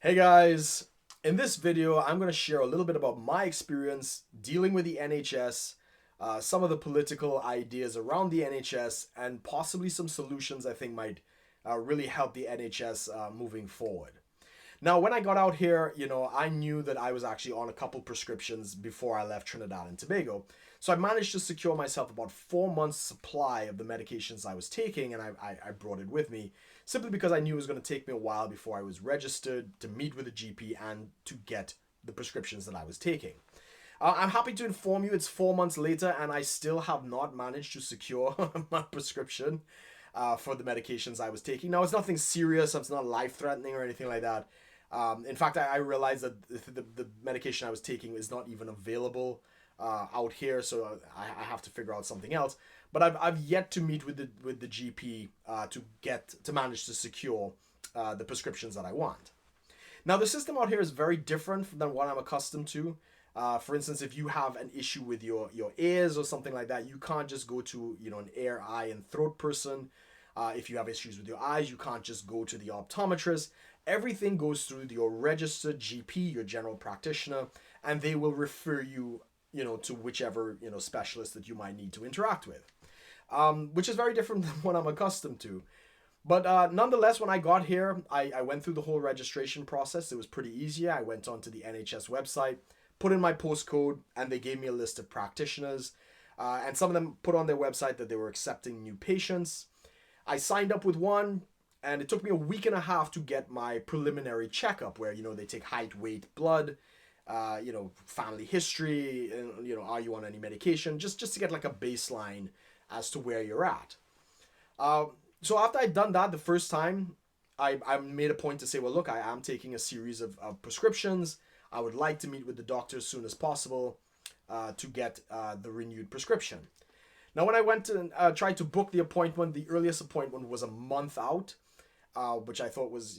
Hey guys, in this video I'm going to share a little bit about my experience dealing with the NHS, some of the political ideas around the NHS, and possibly some solutions I think might really help the NHS moving forward. Now, when I got out here, I knew that I was actually on a couple prescriptions before I left Trinidad and Tobago. So I managed to secure myself about 4 months supply of the medications I was taking, and I brought it with me simply because I knew it was going to take me a while before I was registered to meet with a GP and to get the prescriptions that I was taking. I'm happy to inform you it's 4 months later, and I still have not managed to secure my prescription for the medications I was taking. Now, it's nothing serious, it's not life threatening or anything like that. In fact, I realized that the medication I was taking is not even available out here, so I have to figure out something else. But I've yet to meet with the GP to manage to secure the prescriptions that I want. Now, the system out here is very different than what I'm accustomed to. For instance, if you have an issue with your ears or something like that, you can't just go to an ear, eye, and throat person. If you have issues with your eyes, you can't just go to the optometrist. Everything goes through your registered GP, your general practitioner, and they will refer you, to whichever specialist that you might need to interact with, which is very different than what I'm accustomed to. But nonetheless, when I got here, I went through the whole registration process. It was pretty easy. I went onto the NHS website, put in my postcode, and they gave me a list of practitioners. And some of them put on their website that they were accepting new patients. I signed up with one, and it took me a week and a half to get my preliminary checkup where, they take height, weight, blood, family history, and, are you on any medication, just to get like a baseline as to where you're at. So after I'd done that the first time, I made a point to say, well, look, I am taking a series of prescriptions. I would like to meet with the doctor as soon as possible to get the renewed prescription. Now, when I went to tried to book the appointment, the earliest appointment was a month out, which I thought was,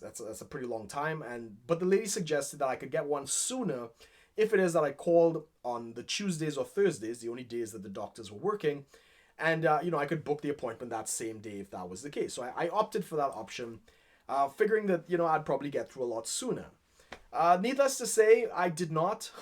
that's a pretty long time. But the lady suggested that I could get one sooner if it is that I called on the Tuesdays or Thursdays, the only days that the doctors were working, and I could book the appointment that same day if that was the case. So I opted for that option, figuring that I'd probably get through a lot sooner. Needless to say, I did not.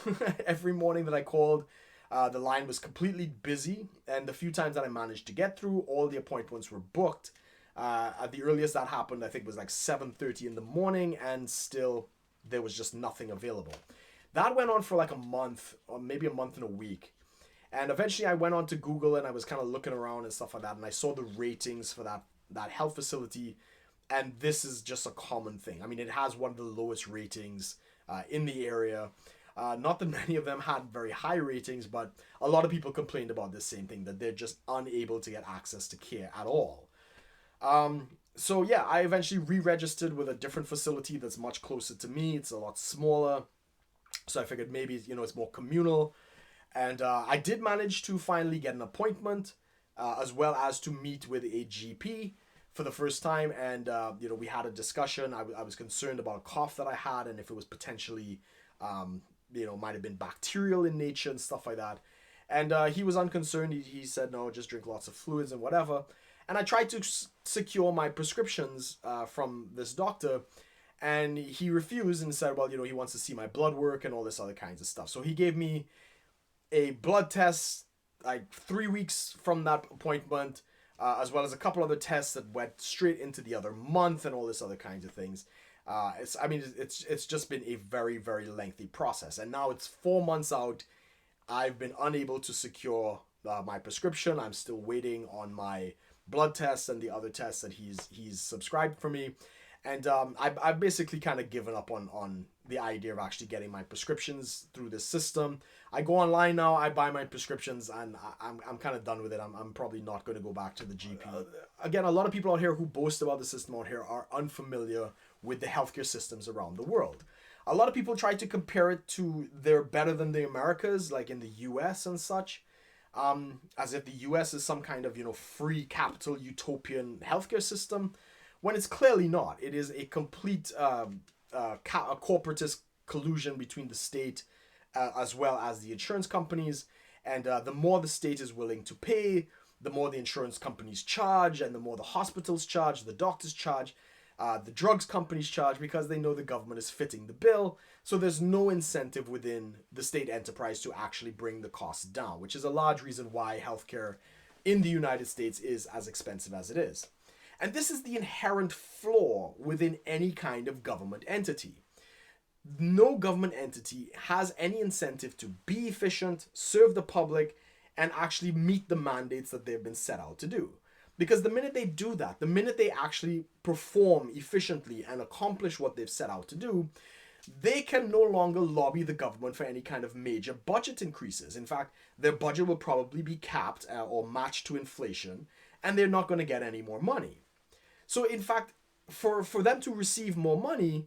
Every morning that I called, the line was completely busy, and the few times that I managed to get through, all the appointments were booked. At the earliest that happened, I think was like 7:30 in the morning, and still there was just nothing available. That went on for like a month, or maybe a month and a week. And eventually I went on to Google and I was kind of looking around and stuff like that, and I saw the ratings for that health facility, and this is just a common thing. I mean, it has one of the lowest ratings in the area. Not that many of them had very high ratings, but a lot of people complained about this same thing, that they're just unable to get access to care at all. So yeah, I eventually re-registered with a different facility that's much closer to me. It's a lot smaller, so I figured maybe it's more communal. And I did manage to finally get an appointment, as well as to meet with a GP for the first time. And we had a discussion. I was concerned about a cough that I had, and if it was potentially might have been bacterial in nature and stuff like that. And he was unconcerned. He said, no, just drink lots of fluids and whatever. And I tried to secure my prescriptions from this doctor, and he refused and said, well, he wants to see my blood work and all this other kinds of stuff. So he gave me a blood test like 3 weeks from that appointment, as well as a couple other tests that went straight into the other month and all this other kinds of things. It's just been a very, very lengthy process, and now it's 4 months out. I've been unable to secure my prescription. I'm still waiting on my blood tests and the other tests that he's subscribed for me, and I've basically kind of given up on the idea of actually getting my prescriptions through this system. I go online now, I buy my prescriptions, and I'm kind of done with it. I'm probably not going to go back to the GP. Again, a lot of people out here who boast about the system out here are unfamiliar with the healthcare systems around the world. A lot of people try to compare it to they're better than the Americas, like in the US and such, as if the US is some kind of free capital utopian healthcare system, when it's clearly not. It is a complete a corporatist collusion between the state as well as the insurance companies, and the more the state is willing to pay, the more the insurance companies charge, and the more the hospitals charge, the doctors charge. The drugs companies charge because they know the government is fitting the bill. So there's no incentive within the state enterprise to actually bring the costs down, which is a large reason why healthcare in the United States is as expensive as it is. And this is the inherent flaw within any kind of government entity. No government entity has any incentive to be efficient, serve the public, and actually meet the mandates that they've been set out to do. Because the minute they do that, the minute they actually perform efficiently and accomplish what they've set out to do, they can no longer lobby the government for any kind of major budget increases. In fact, their budget will probably be capped or matched to inflation, and they're not going to get any more money. So in fact, for them to receive more money,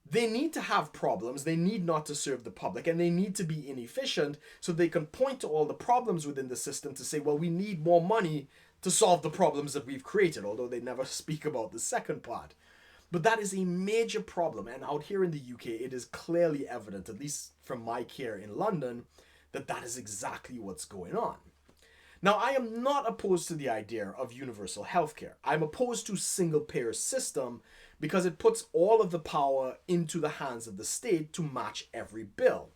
they need to have problems, they need not to serve the public, and they need to be inefficient so they can point to all the problems within the system to say, well, we need more money to solve the problems that we've created, although they never speak about the second part. But that is a major problem, and out here in the UK, it is clearly evident, at least from my care in London, that that is exactly what's going on. Now, I am not opposed to the idea of universal healthcare. I'm opposed to single-payer system because it puts all of the power into the hands of the state to match every bill.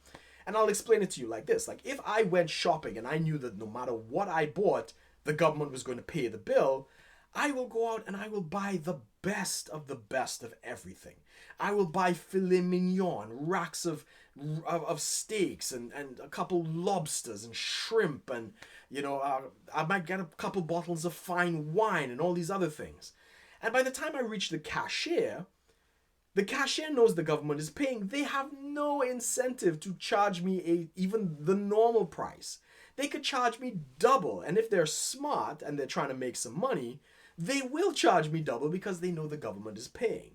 And I'll explain it to you like this. Like, if I went shopping and I knew that no matter what I bought, the government was going to pay the bill, I will go out and I will buy the best of everything. I will buy filet mignon, racks of steaks and a couple lobsters and shrimp and, I might get a couple bottles of fine wine and all these other things. And by the time I reach the cashier knows the government is paying. They have no incentive to charge me even the normal price. They could charge me double. And if they're smart and they're trying to make some money, they will charge me double because they know the government is paying.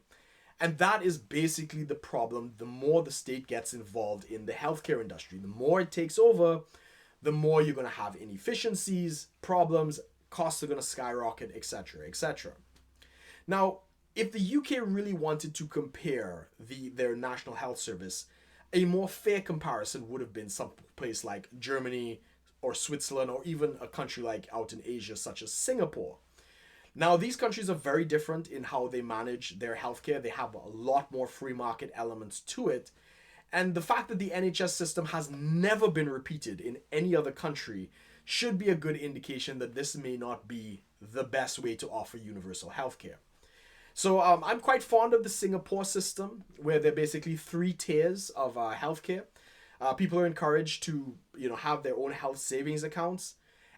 And that is basically the problem. The more the state gets involved in the healthcare industry, the more it takes over, the more you're going to have inefficiencies, problems, costs are going to skyrocket, etc., etc. Now, if the UK really wanted to compare their National Health Service, a more fair comparison would have been some place like Germany or Switzerland or even a country like out in Asia such as Singapore. Now, these countries are very different in how they manage their healthcare. They have a lot more free market elements to it. And the fact that the NHS system has never been repeated in any other country should be a good indication that this may not be the best way to offer universal healthcare. So I'm quite fond of the Singapore system, where there are basically 3 tiers of healthcare. People are encouraged to, have their own health savings accounts.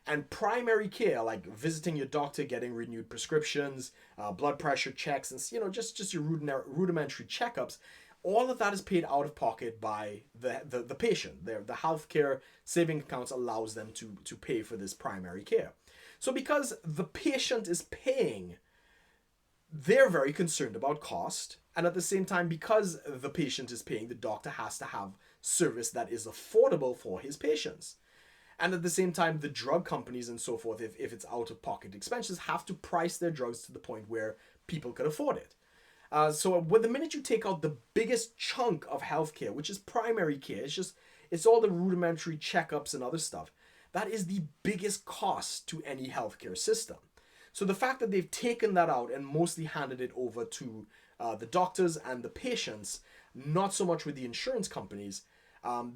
And primary care, like visiting your doctor, getting renewed prescriptions, blood pressure checks, and just your rudimentary checkups, all of that is paid out of pocket by the patient. The healthcare saving accounts allows them to pay for this primary care. So because the patient is paying, they're very concerned about cost. And at the same time, because the patient is paying, the doctor has to have service that is affordable for his patients. And at the same time, the drug companies and so forth, if it's out-of-pocket expenses, have to price their drugs to the point where people can afford it. So when the minute you take out the biggest chunk of healthcare, which is primary care, it's all the rudimentary checkups and other stuff, that is the biggest cost to any healthcare system. So the fact that they've taken that out and mostly handed it over to the doctors and the patients, not so much with the insurance companies,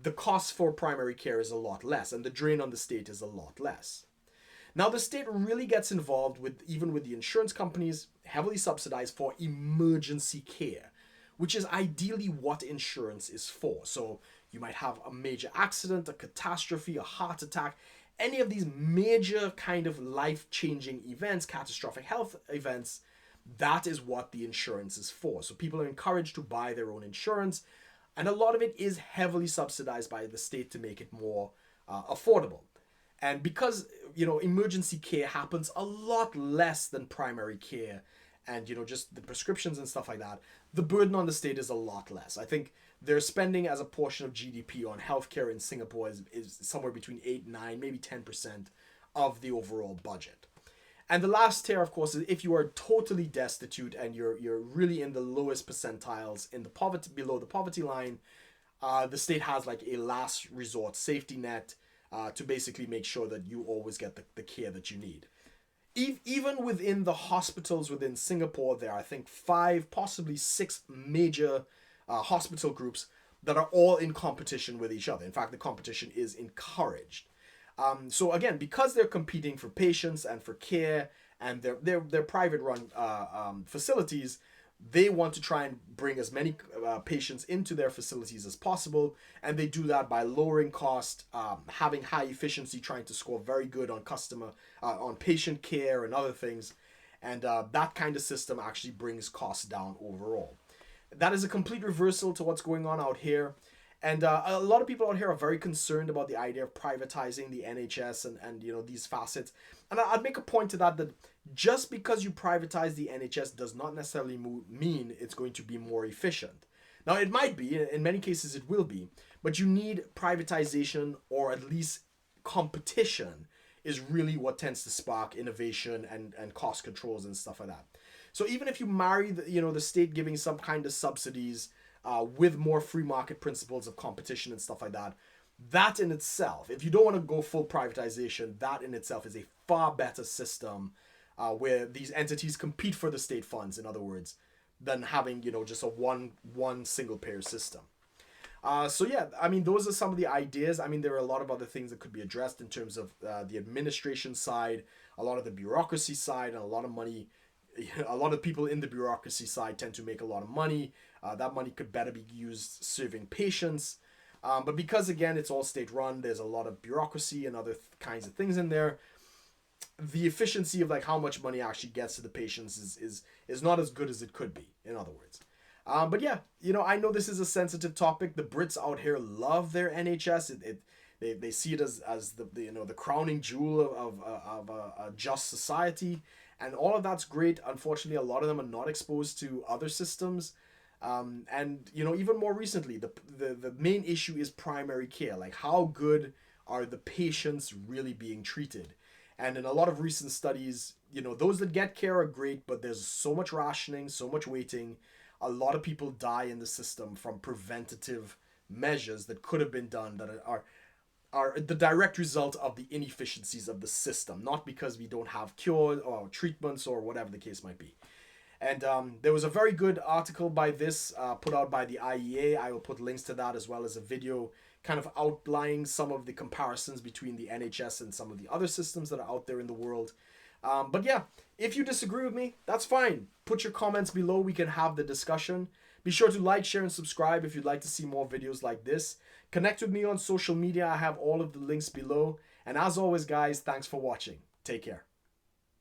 the cost for primary care is a lot less, and the drain on the state is a lot less. Now, the state really gets involved even with the insurance companies, heavily subsidized for emergency care, which is ideally what insurance is for. So you might have a major accident, a catastrophe, a heart attack, any of these major kind of life-changing events, catastrophic health events. That is what the insurance is for. So people are encouraged to buy their own insurance, and a lot of it is heavily subsidized by the state to make it more affordable. And because, emergency care happens a lot less than primary care and, just the prescriptions and stuff like that, the burden on the state is a lot less. I think their spending as a portion of GDP on healthcare in Singapore is somewhere between 8, 9, maybe 10% of the overall budget. And the last tier, of course, is if you are totally destitute and you're really in the lowest percentiles in the poverty, below the poverty line, the state has like a last resort safety net to basically make sure that you always get the care that you need. Even within the hospitals within Singapore, there are, I think, 5, possibly 6 major hospital groups that are all in competition with each other. In fact, the competition is encouraged. So again, because they're competing for patients and for care, and they're private run facilities, they want to try and bring as many patients into their facilities as possible, and they do that by lowering cost, having high efficiency, trying to score very good on on patient care and other things, and that kind of system actually brings costs down overall. That is a complete reversal to what's going on out here. And a lot of people out here are very concerned about the idea of privatizing the NHS and these facets. And I'd make a point to that just because you privatize the NHS does not necessarily mean it's going to be more efficient. Now, it might be, in many cases it will be, but you need privatization, or at least competition is really what tends to spark innovation and cost controls and stuff like that. So even if you marry the state giving some kind of subsidies with more free market principles of competition and stuff like that, that in itself, if you don't want to go full privatization, that in itself is a far better system where these entities compete for the state funds, in other words, than having just a one single payer system. So yeah, I mean, those are some of the ideas. I mean, there are a lot of other things that could be addressed in terms of the administration side, a lot of the bureaucracy side, and a lot of money. A lot of people in the bureaucracy side tend to make a lot of money. That money could better be used serving patients. But because, again, it's all state run, there's a lot of bureaucracy and other kinds of things in there. The efficiency of like how much money actually gets to the patients is not as good as it could be, in other words. But yeah, I know this is a sensitive topic. The Brits out here love their NHS. They see it as the crowning jewel of a just society. And all of that's great. Unfortunately, a lot of them are not exposed to other systems. And even more recently, the main issue is primary care. Like, how good are the patients really being treated? And in a lot of recent studies, those that get care are great, but there's so much rationing, so much waiting. A lot of people die in the system from preventative measures that could have been done that are the direct result of the inefficiencies of the system, not because we don't have cures or treatments or whatever the case might be. And there was a very good article by this put out by the IEA. I will put links to that, as well as a video kind of outlining some of the comparisons between the NHS and some of the other systems that are out there in the world. But yeah, if you disagree with me, that's fine. Put your comments below. We can have the discussion. Be sure to like, share, and subscribe if you'd like to see more videos like this. Connect with me on social media. I have all of the links below. And as always, guys, thanks for watching. Take care.